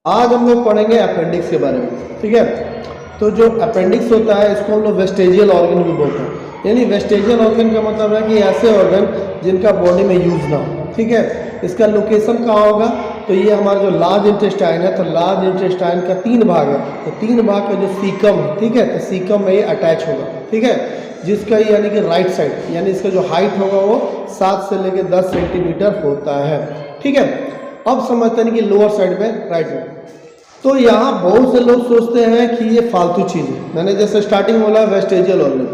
आज हम लोग पढ़ेंगे अपेंडिक्स के बारे में। ठीक है, तो जो अपेंडिक्स होता है इसको हम लोग वेस्टेजियल ऑर्गन भी बोलते हैं। यानी वेस्टेजियल ऑर्गन का मतलब है कि ऐसे ऑर्गन जिनका बॉडी में यूज ना हो। ठीक है, इसका लोकेशन कहाँ होगा? तो ये हमारा जो लार्ज इंटेस्टाइन है, तो लार्ज इंटेस्टाइन का 3 भाग है, तो 3 भाग का जो सीकम है, ठीक है, तो सीकम में ये अटैच होगा। ठीक है, जिसका यानी कि राइट साइड, यानी इसका जो हाइट होगा वो 7 से लेकर 10 सेंटीमीटर होता है। ठीक है, अब समझते हैं कि लोअर साइड में, राइट में, तो यहाँ बहुत से लोग सोचते हैं कि ये फालतू चीज़ है। मैंने जैसे स्टार्टिंग में बोला वेस्टेजियल ऑर्गन,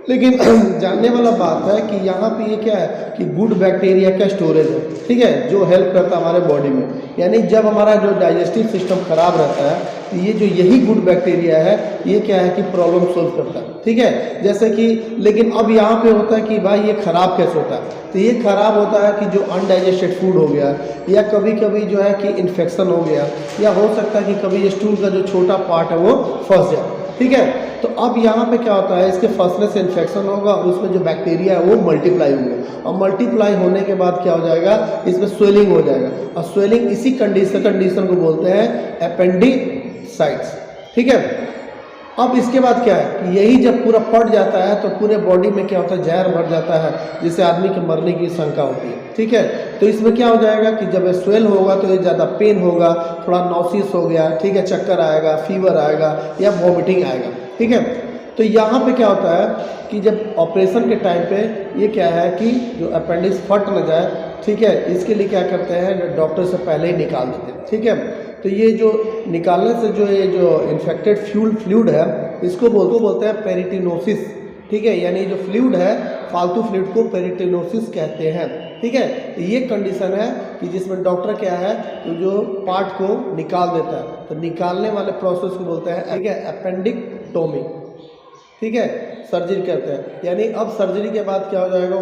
लेकिन जानने वाला बात है कि यहाँ पे ये क्या है कि गुड बैक्टीरिया का स्टोरेज है। ठीक है, जो हेल्प करता है हमारे बॉडी में। यानी जब हमारा जो डाइजेस्टिव सिस्टम खराब रहता है तो ये जो यही गुड बैक्टीरिया है ये क्या है कि प्रॉब्लम सोल्व करता है। ठीक है, जैसे कि लेकिन अब यहाँ पे होता है कि भाई ये खराब कैसे होता है? तो ये खराब होता है कि जो अनडाइजेस्टेड फूड हो गया, या कभी कभी जो है कि इन्फेक्शन हो गया, या हो सकता है कि कभी स्टूल का जो छोटा पार्ट है वो फंस जाए। ठीक है, तो अब यहाँ पे क्या होता है, इसके फंसने से इन्फेक्शन होगा और उसमें जो बैक्टीरिया है वो मल्टीप्लाई होंगे, और मल्टीप्लाई होने के बाद क्या हो जाएगा, इसमें स्वेलिंग हो जाएगा, और स्वेलिंग इसी कंडीशन को बोलते हैं एपेंडिसाइट्स। ठीक है, अब इसके बाद क्या है कि यही जब पूरा फट जाता है तो पूरे बॉडी में क्या होता है, जहर भर जाता है, जिससे आदमी के मरने की शंका होती है। ठीक है, तो इसमें क्या हो जाएगा कि जब स्वेल होगा तो ये ज़्यादा पेन होगा, थोड़ा नॉसिस हो गया, ठीक है, चक्कर आएगा, फीवर आएगा, या वॉमिटिंग आएगा। ठीक है, तो यहाँ पे क्या होता है कि जब ऑपरेशन के टाइम पे ये क्या है कि जो अपेंडिक्स फट न जाए, ठीक है, इसके लिए क्या करते हैं, डॉक्टर से पहले ही निकाल देते हैं। ठीक है, तो ये जो निकालने से जो ये जो इन्फेक्टेड फ्लूइड है इसको बोलते हैं पेरिटिनोसिस। ठीक है, यानी जो फ्लूइड है, फालतू फ्लूइड को पेरिटिनोसिस कहते हैं। ठीक है, तो ये कंडीशन है कि जिसमें डॉक्टर क्या है तो जो पार्ट को निकाल देता है, तो निकालने वाले प्रोसेस को बोलते हैं, ठीक है, अपेंडिक्टोमी। ठीक है, सर्जरी करते हैं। यानी अब सर्जरी के बाद क्या हो जाएगा,